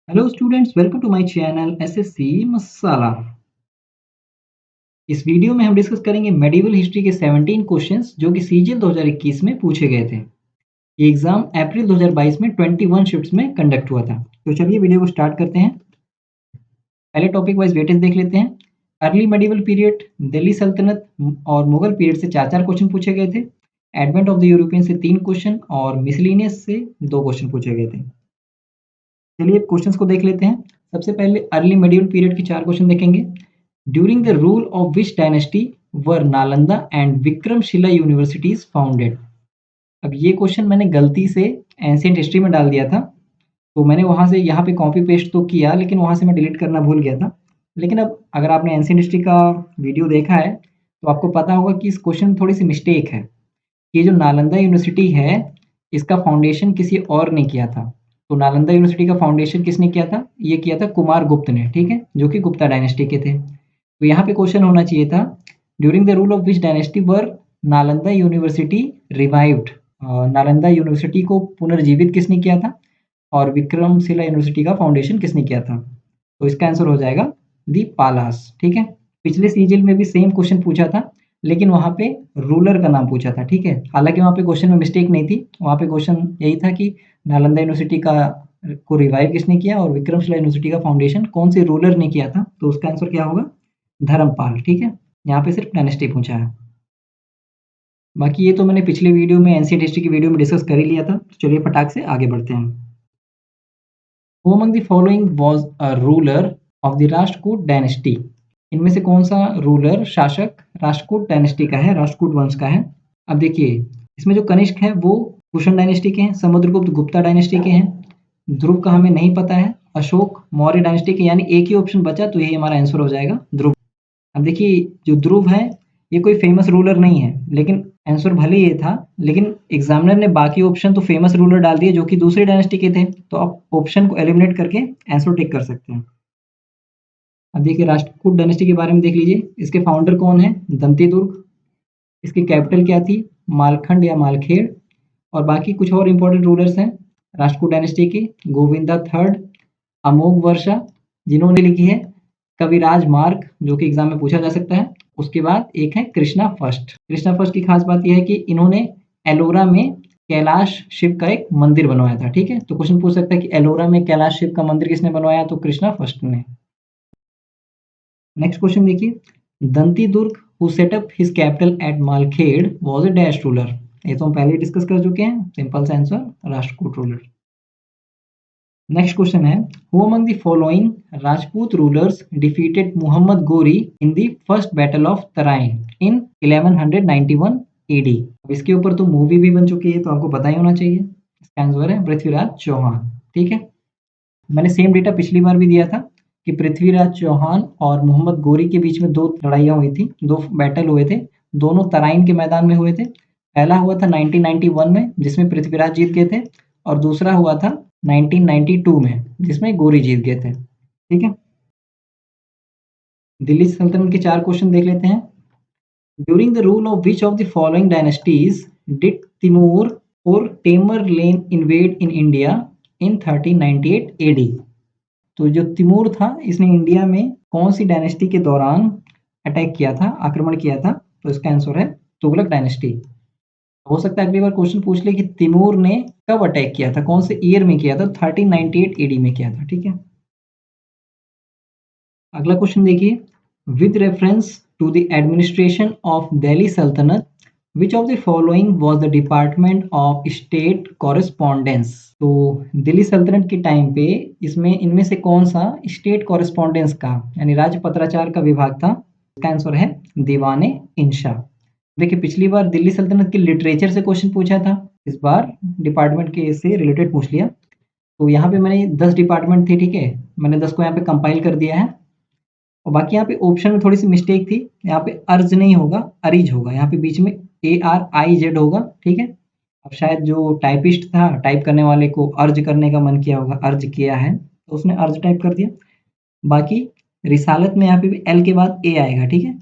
Hello students, welcome to my channel SSC masala. इस video में हम डिस्कस करेंगे मेडिवल हिस्ट्री के 17 क्वेश्चंस जो कि सीजीएल 2021 में पूछे गए थे। ये एग्जाम अप्रैल 2022 में 21 शिफ्ट्स में कंडक्ट हुआ था। तो चलिए वीडियो को स्टार्ट करते हैं। पहले टॉपिक वाइज वेटेज देख लेते हैं। अर्ली मेडिवल पीरियड, दिल्ली सल्तनत और मुगल पीरियड से 4-4 क्वेश्चन पूछे गए थे। एडवेंट ऑफ द यूरोपियन से 3 क्वेश्चन और मिसलिनियस से 2 क्वेश्चन पूछे गए थे। चलिए क्वेश्चंस को देख लेते हैं। सबसे पहले अर्ली मेडिवल पीरियड के 4 क्वेश्चन देखेंगे। During the rule of which dynasty were Nalanda and Vikramshila universities founded. अब ये क्वेश्चन मैंने गलती से एंशिएंट हिस्ट्री में डाल दिया था, तो मैंने वहाँ से यहाँ पे कॉपी पेस्ट तो किया, लेकिन वहाँ से मैं डिलीट करना भूल गया था। लेकिन अब अगर आपने एंशिएंट हिस्ट्री का वीडियो देखा है तो आपको पता होगा कि इस क्वेश्चन में थोड़ी सी मिस्टेक है। ये जो नालंदा यूनिवर्सिटी है, इसका फाउंडेशन किसी और ने किया था। तो नालंदा यूनिवर्सिटी का फाउंडेशन किसने किया था? ये किया था कुमार गुप्त ने, ठीक है, जो कि गुप्ता डायनेस्टी के थे। तो यहाँ पे क्वेश्चन होना चाहिए था, during the rule of which dynasty were Nalanda university revived. Nalanda university को पुनर्जीवित किसने किया था और विक्रमशिला यूनिवर्सिटी का फाउंडेशन किसने किया था? तो इसका आंसर हो जाएगा दी पालास, ठीक है। पिछले सीजन में भी सेम क्वेश्चन पूछा था, लेकिन वहाँ पे रूलर का नाम पूछा था, ठीक है। हालांकि वहाँ पे क्वेश्चन में मिस्टेक नहीं थी, वहाँ पे क्वेश्चन यही था कि नालंदा यूनिवर्सिटी का को रिवाइव किसने किया और विक्रमशिला यूनिवर्सिटी का फाउंडेशन कौन से रूलर ने किया था। तो उसका आंसर क्या होगा? धर्मपाल, ठीक है। यहाँ पे सिर्फ डायनेस्टी पूछा है। बाकी ये तो मैंने पिछले वीडियो में एंशिएंट हिस्ट्री की वीडियो में डिस्कस कर ही लिया था। तो चलिए फटाक से आगे बढ़ते हैं। Who among the following was a ruler of the Rashtrakuta dynasty. इनमें से कौन सा रूलर, शासक राष्ट्रकूट डायनेस्टी का है, राष्ट्रकूट वंश का है? अब देखिए, इसमें जो कनिष्क है वो कुषाण डायनेस्टी के हैं, समुद्रगुप्त गुप्ता डायनेस्टी के हैं, ध्रुव का हमें नहीं पता है, अशोक मौर्य डायनेस्टी के, यानी एक ही ऑप्शन बचा, तो यही हमारा आंसर हो जाएगा, ध्रुव। अब देखिए, जो ध्रुव है ये कोई फेमस रूलर नहीं है, लेकिन आंसर भले ये था, लेकिन एग्जामिनर ने बाकी ऑप्शन तो फेमस रूलर डाल दिए जो कि दूसरी डायनेस्टी के थे, तो आप ऑप्शन को एलिमिनेट करके आंसर टिक कर सकते हैं। अब देखिए, राष्ट्रकूट डायनेस्टी के बारे में देख लीजिए। इसके फाउंडर कौन है? दंती दुर्ग। इसकी कैपिटल क्या थी? मालखंड या मालखेड़। और बाकी कुछ और इंपॉर्टेंट रूलर्स हैं राष्ट्रकूट डायनेस्टी के। गोविंदा थर्ड, अमोघ वर्षा जिन्होंने लिखी है कविराज मार्ग, जो कि एग्जाम में पूछा जा सकता है। उसके बाद एक है कृष्णा फर्स्ट। कृष्णा फर्स्ट की खास बात यह है कि इन्होंने एलोरा में कैलाश शिव का एक मंदिर बनवाया था, ठीक है। तो क्वेश्चन पूछ सकता है कि एलोरा में कैलाश शिव का मंदिर किसने बनवाया? तो कृष्णा फर्स्ट ने। नेक्स्ट क्वेश्चन देखिए, Dantidurga who set up his capital at Malkhed was a dash ruler. ये तो हम पहले ही डिस्कस कर चुके हैं, सिंपल सा answer Rashtrakuta ruler. Next question है, who among the following Rajput rulers defeated Muhammad Ghori in the first battle of Tarain in 1191 AD. अब इसके ऊपर तो मूवी भी बन चुकी है, तो आपको पता ही होना चाहिए। इसका आंसर है पृथ्वीराज चौहान, ठीक है। मैंने सेम डेटा पिछली बार भी दिया था कि पृथ्वीराज चौहान और मोहम्मद गोरी के बीच में 2 लड़ाइयाँ हुई थी, 2 बैटल हुए थे। दोनों तराइन के मैदान में हुए थे। पहला हुआ था 1991 में, जिसमें पृथ्वीराज जीत गए थे, और दूसरा हुआ था 1992 में, जिसमें गोरी जीत गए थे, ठीक है। दिल्ली सल्तनत के 4 क्वेश्चन देख लेते हैं। During the rule of which of the following dynasties did Timur or Tamerlane invade in India in 1398 AD. तो जो तिमूर था, इसने इंडिया में कौन सी डायनेस्टी के दौरान अटैक किया था, आक्रमण किया था? तो इसका आंसर है तुगलक डायनेस्टी। हो सकता है अगली बार क्वेश्चन पूछ ले कि तिमूर ने कब अटैक किया था, कौन से ईयर में किया था? 1398 एडी में किया था, ठीक है। अगला क्वेश्चन देखिए, with reference to the administration of Delhi सल्तनत which of the following was the department of state correspondence. तो दिल्ली सल्तनत के टाइम पे इसमें इनमें से कौन सा स्टेट कॉरेस्पॉन्डेंस का, यानी राज्य पत्राचार का विभाग था? इसका आंसर है दीवाने इंशा। देखिए, पिछली बार दिल्ली सल्तनत के लिटरेचर से क्वेश्चन पूछा था, इस बार डिपार्टमेंट के से रिलेटेड पूछ लिया। तो यहाँ पे मैंने 10 डिपार्टमेंट थे, ठीक है, मैंने 10 को यहाँ पे कंपाइल कर दिया है। और बाकी यहाँ पे ऑप्शन में थोड़ी सी मिस्टेक थी, यहाँ पे अर्ज नहीं होगा, अरिज होगा, यहाँ पे बीच में ARIZ होगा, ठीक है। अब शायद जो टाइपिस्ट था, टाइप करने वाले को अर्ज करने का मन किया होगा, अर्ज किया है, तो उसने अर्ज टाइप कर दिया। बाकी रिसालत में यहाँ पे भी एल के बाद ए आएगा, ठीक है।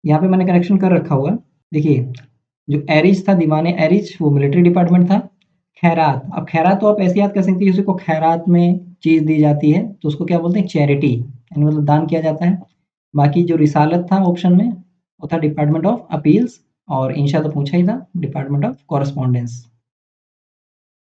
यहाँ पे मैंने करेक्शन कर रखा हुआ। देखिए, जो एरिज था, दीवाने एरिज, वो मिलिट्री डिपार्टमेंट था। खैरात। अब खैरात तो आप ऐसे याद कर सकते हैं, किसी को खैरात में चीज़ दी जाती है तो उसको क्या बोलते हैं, चैरिटी, यानी मतलब दान किया जाता है। बाकी जो रिसालत था ऑप्शन में, वो था डिपार्टमेंट ऑफ अपील्स, और इंशा तो पूछा ही था, डिपार्टमेंट ऑफ कॉरेस्पॉन्डेंस।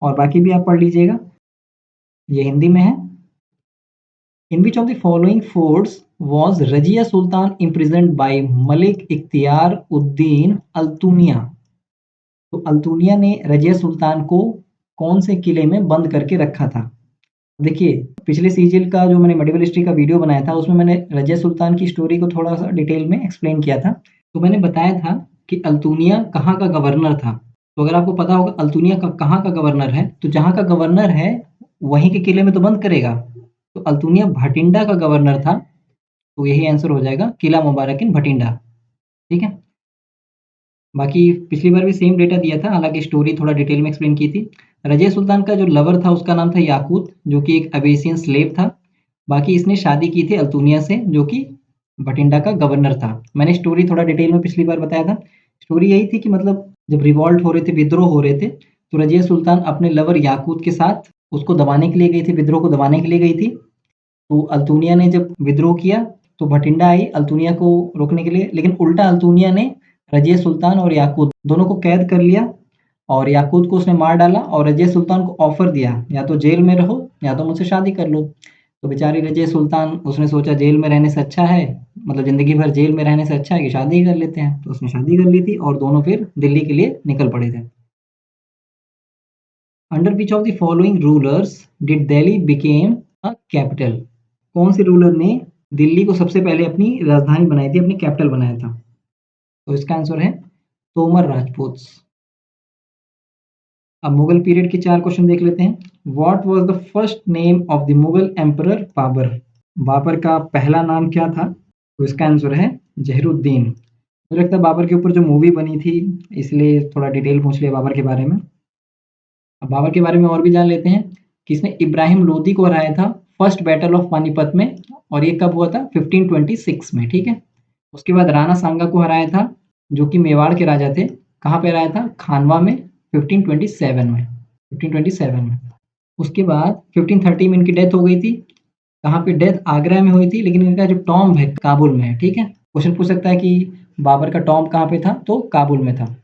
और बाकी भी आप पढ़ लीजिएगा, ये हिंदी में है। In which of the following forts was Razia Sultan imprisoned by Malik Ikhtiyar uddin Altunia. तो अल्तुनिया ने रजिया सुल्तान को कौन से किले में बंद करके रखा था? देखिए, पिछले सीजल का जो मैंने मेडिवल हिस्ट्री का वीडियो बनाया था, उसमें मैंने रजिया सुल्तान की स्टोरी को थोड़ा-सा डिटेल में एक्सप्लेन किया था। तो मैंने बताया था कि अल्तुनिया कहाँ का गवर्नर था। तो अगर आपको पता होगा अल्तुनिया का कहाँ का गवर्नर है, तो जहाँ का गवर्नर है, वहीं के किले में तो बंद करेगा। तो अल्तुनिया भटिंडा का गवर्नर था, तो यही आंसर हो जाएगा, किला मुबारक इन भटिंडा। ठीक है? बाकी पिछली बार भी सेम डेटा दिया था, हालाँकि स्टोरी थोड़ा डिटेल में एक्सप्लेन की थी। रज़िया सुल्तान का जो लवर था उसका नाम था याकूत, जो कि एक अबेसियन स्लेव था। बाकी इसने शादी की थी अल्तुनिया से, जो कि भटिंडा का गवर्नर था। मैंने स्टोरी थोड़ा डिटेल में पिछली बार बताया था। स्टोरी यही थी कि मतलब जब रिवॉल्ट हो रहे थे, विद्रोह हो रहे थे, तो रज़िया सुल्तान अपने लवर याकूत के साथ उसको दबाने के लिए गई थी, विद्रोह को दबाने के लिए गई थी। तो अल्तुनिया ने जब विद्रोह किया, तो भटिंडा आई अल्तुनिया को रोकने के लिए, लेकिन उल्टा अल्तुनिया ने रज़िया सुल्तान और याकूत दोनों को कैद कर लिया, और याकूत को उसने मार डाला और रज़िया सुल्तान को ऑफर दिया, या तो जेल में रहो या तो मुझसे शादी कर लो। तो बेचारी रज़िया सुल्तान, उसने सोचा जेल में रहने से अच्छा है, मतलब ज़िंदगी भर जेल में रहने से अच्छा है कि शादी ही कर लेते हैं। तो उसने शादी कर ली थी और दोनों फिर दिल्ली के लिए निकल पड़े थे। Under which of the following rulers did Delhi became a capital? कौन से रूलर ने दिल्ली को सबसे पहले अपनी राजधानी बनाई थी, अपनी कैपिटल बनाया था? तो इसका आंसर है तोमर राजपूत। अब मुगल पीरियड के 4 क्वेश्चन देख लेते हैं। What was the first name of the Mughal emperor Babur? Babur का पहला नाम क्या था? तो इसका आंसर है जहरुद्दीन। मुझे लगता है बाबर के ऊपर जो मूवी बनी थी, इसलिए थोड़ा डिटेल पूछ लिया बाबर के बारे में। अब बाबर के बारे में और भी जान लेते हैं कि इसने इब्राहिम लोदी को हराया था फर्स्ट बैटल ऑफ पानीपत में, और ये कब हुआ था? 1526 में। ठीक है? उसके बाद राणा सांगा को हराया था, जो कि मेवाड़ के राजा थे। कहाँ पे हराया था? खानवा में, 1527 में। 1527 में। उसके बाद 1530 में इनकी डेथ हो गई थी। कहाँ पे डेथ? आगरा में हुई थी, लेकिन इनका जो टॉम्ब है काबुल में है। ठीक है? क्वेश्चन पूछ सकता है कि बाबर का टॉम्ब कहाँ पे था? तो काबुल में था।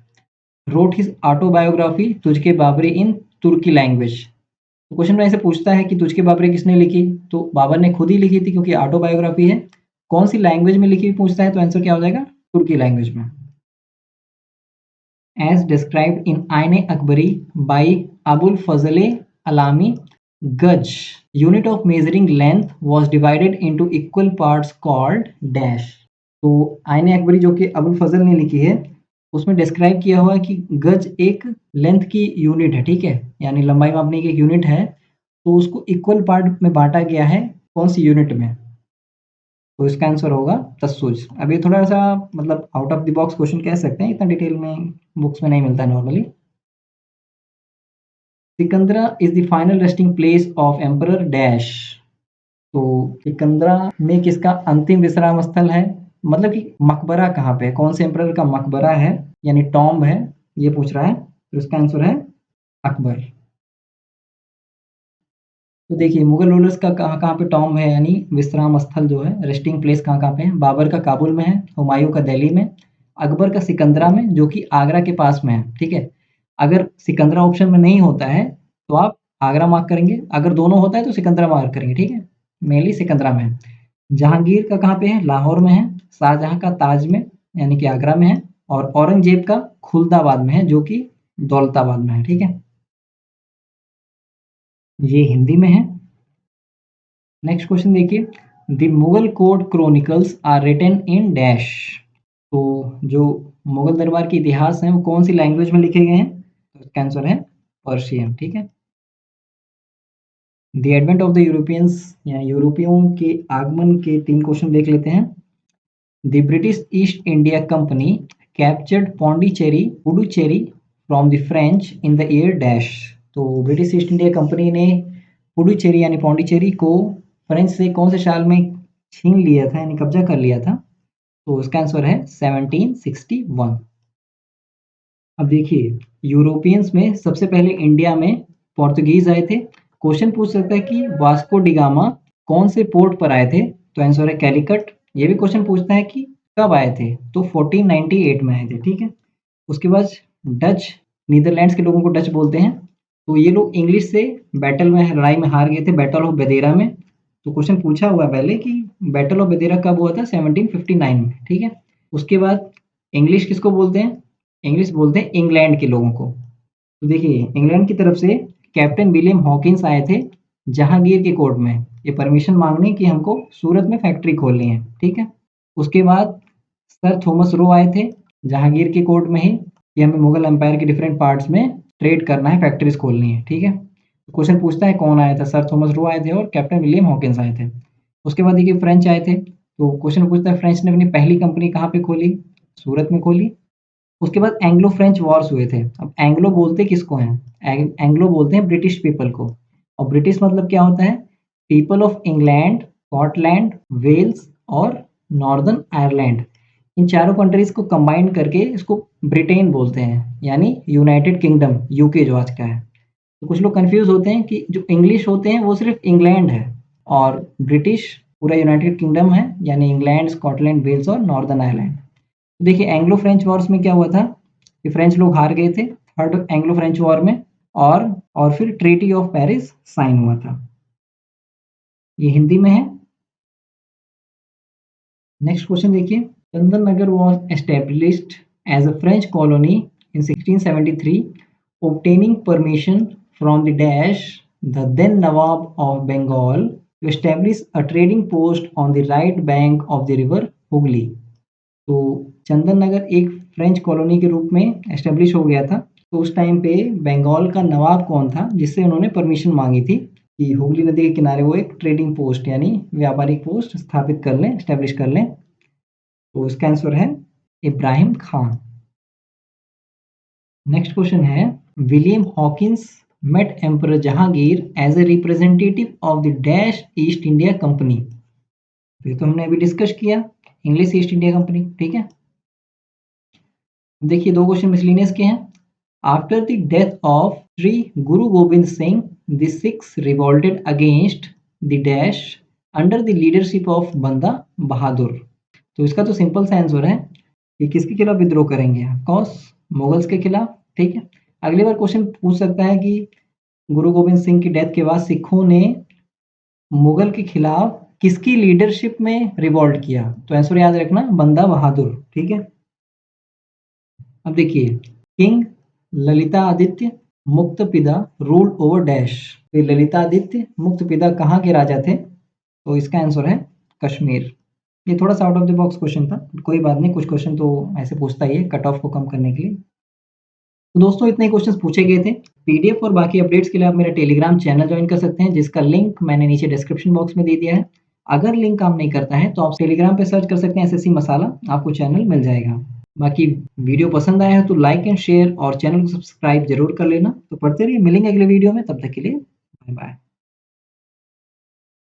रोट हिज ऑटोबायोग्राफी तुझके बाबरी इन तुर्की लैंग्वेज। तो क्वेश्चन में ऐसे पूछता है कि तुझके बाबरी किसने लिखी? तो बाबर ने खुद ही लिखी थी, क्योंकि ऑटोबायोग्राफी है। कौन सी लैंग्वेज में लिखी पूछता है, तो आंसर क्या हो जाएगा? तुर्की लैंग्वेज में। एज डिस्क्राइब्ड इन आइन अकबरी बाई अबुल फजल अलामी, गज unit of measuring length was divided into equal parts called dash। तो आइन अकबरी जो कि अबुल फजल ने लिखी है, उसमें डिस्क्राइब किया हुआ है कि गज एक लेंथ की यूनिट है। ठीक है? यानी लंबाई मापने की एक यूनिट है, तो उसको इक्वल पार्ट में बांटा गया है। कौन सी यूनिट में? तो इसका आंसर होगा तस्सुज। अब ये थोड़ा-सा मतलब out of the box question कह सकते हैं, इतना डिटेल में बुक्स में नहीं मिलता normally. Sikandra is the final resting place of emperor dash. तो सिकंदरा में किसका अंतिम विश्राम स्थल है? मतलब कि मकबरा कहाँ पे है? कौन से एम्परर का मकबरा है, यानी टॉम्ब है, ये पूछ रहा है। तो इसका आंसर है अकबर। तो देखिए, मुगल रूलर्स का कहाँ-कहाँ पे टॉम्ब है, यानी विश्राम स्थल जो है, रेस्टिंग प्लेस कहाँ-कहाँ पे है? बाबर का काबुल में है, हुमायूँ का दिल्ली में, अकबर का सिकंदरा में, जो कि आगरा के पास में है। ठीक है? अगर सिकंदरा ऑप्शन में नहीं होता है, तो आप आगरा मार्क करेंगे, अगर दोनों होता है तो सिकंदरा मार्क करेंगे। ठीक है? मेनली सिकंदरा में है। जहांगीर का कहाँ पे है? लाहौर में है। शाहजहाँ का ताज में, यानी कि आगरा में है, और औरंगजेब का खुलदाबाद में है, जो कि दौलताबाद में है। ठीक है? ये हिंदी में है। नेक्स्ट क्वेश्चन देखिए, the Mughal court chronicles are written in dash. तो जो मुगल दरबार के इतिहास हैं, वो कौन सी लैंग्वेज में लिखे गए हैं? तो इसका आंसर है पर्शियन। ठीक है? The advent of the Europeans, या यूरोपियों के आगमन के 3 क्वेश्चन देख लेते हैं। The British east India company captured Pondicherry Puducherry from the French in the year dash. तो ब्रिटिश ईस्ट इंडिया कंपनी ने पुडुचेरी यानी पौंडीचेरी को फ्रेंच से कौन से साल में छीन लिया था, यानी कब्जा कर लिया था? तो इसका आंसर है 1761। अब देखिए, यूरोपियंस में सबसे पहले इंडिया में पोर्तुगीज आए थे। क्वेश्चन पूछ सकता है कि वास्को डी गामा कौन से पोर्ट पर आए थे? तो आंसर है कैलिकट। ये भी क्वेश्चन पूछता है कि कब आए थे? तो 1498 में आए थे, ठीक है। उसके बाद डच, नीदरलैंड्स के लोगों को डच बोलते हैं। तो ये लोग इंग्लिश से बैटल में, लड़ाई में हार गए थे, बैटल ऑफ बेदेरा में। तो क्वेश्चन पूछा हुआ है पहले कि बैटल ऑफ बेदेरा कब हुआ था? 1759 में, ठीक है। उसके बाद इंग्लिश किसको बोलते हैं? इंग्लिश बोलते हैं इंग्लैंड के लोगों को। तो देखिए, इंग्लैंड की तरफ से कैप्टन विलियम हॉकिंस आए थे जहांगीर के कोर्ट में, ये परमिशन मांगने कि हमको सूरत में फैक्ट्री खोलनी है, ठीक है। उसके बाद सर थॉमस रो आए थे जहांगीर के कोर्ट में ही कि हमें मुगल एम्पायर के डिफरेंट पार्ट्स में ट्रेड करना है, फैक्ट्रीज खोलनी है, ठीक है। क्वेश्चन पूछता है कौन आया था? सर थॉमस रो आए थे और कैप्टन विलियम हॉकिंस आए थे। उसके बाद देखिए फ्रेंच आए थे। तो क्वेश्चन पूछता है फ्रेंच ने अपनी पहली कंपनी कहाँ पे खोली? सूरत में खोली। उसके बाद एंग्लो फ्रेंच वॉर्स हुए थे। अब एंग्लो बोलते किसको हैं? एंग्लो बोलते हैं ब्रिटिश पीपल को। और ब्रिटिश मतलब क्या होता है? People of England, Scotland, Wales और नॉर्दर्न आयरलैंड। इन चारों कंट्रीज को कंबाइन करके इसको ब्रिटेन बोलते हैं, यानी यूनाइटेड किंगडम, यूके जो आज का है। तो कुछ लोग कंफ्यूज होते हैं कि जो इंग्लिश होते हैं वो सिर्फ इंग्लैंड है और ब्रिटिश पूरा यूनाइटेड किंगडम है, यानी इंग्लैंड, स्कॉटलैंड, वेल्स और नॉर्दर्न आयरलैंड। देखिए एंग्लो फ्रेंच वॉर्स में क्या हुआ था कि फ्रेंच लोग हार गए थे थर्ड एंग्लो फ्रेंच वॉर में, और फिर ट्रीटी ऑफ पेरिस साइन हुआ था। ये हिंदी में है। नेक्स्ट क्वेश्चन देखिए, Chandannagar was established as a French colony in 1673, obtaining permission from the dash the then Nawab of Bengal to establish a trading post on the right bank of the river Hooghly। तो चंदन नगर एक French colony के रूप में establish हो गया था। तो उस टाइम पे बंगाल का नवाब कौन था जिससे उन्होंने परमिशन मांगी थी कि हुगली नदी के किनारे वो एक ट्रेडिंग पोस्ट यानी व्यापारिक पोस्ट स्थापित कर लें, एस्टेब्लिश कर लें? तो इसका आंसर है इब्राहिम खान। नेक्स्ट क्वेश्चन है, William Hawkins met Emperor Jahangir as a representative of the Dash East India Company। तो ये तो हमने अभी डिस्कस किया, इंग्लिश ईस्ट इंडिया कंपनी, ठीक है। देखिए दो क्वेश्चन मिसलिनियस के हैं। After the death of Shri Guru Gobind Singh the Sikhs revolted against the dash under the leadership of Banda Bahadur. तो इसका तो सिंपल सा आंसर है कि किसके खिलाफ विद्रोह करेंगे? ऑफकोर्स मुगल्स के खिलाफ, ठीक है। अगली बार क्वेश्चन पूछ सकता है कि गुरु गोविंद सिंह की डेथ के बाद सिखों ने मुगल के खिलाफ किसकी लीडरशिप में रिवॉल्ट किया? तो आंसर याद रखना, बंदा बहादुर, ठीक है। अब देखिए, king Lalitaditya Muktapida rule over dash. तो ललितादित्य मुक्तपिदा कहाँ के राजा थे? तो इसका आंसर है कश्मीर। ये थोड़ा सा out of the box question था, कोई बात नहीं, कुछ क्वेश्चन तो ऐसे पूछता ही है कट ऑफ को कम करने के लिए। तो दोस्तों इतने क्वेश्चंस पूछे गए थे। पीडीएफ और बाकी अपडेट्स के लिए आप मेरा टेलीग्राम चैनल ज्वाइन कर सकते हैं जिसका लिंक मैंने नीचे डिस्क्रिप्शन बॉक्स में दे दिया है। अगर लिंक काम नहीं करता है तो आप टेलीग्राम पे सर्च कर सकते हैं एसएससी मसाला, आपको चैनल मिल जाएगा। बाकी वीडियो पसंद आया है तो लाइक एंड शेयर और चैनल को सब्सक्राइब जरूर कर लेना। तो पढ़ते रहिए, मिलेंगे अगले वीडियो में, तब तक के लिए बाय बाय।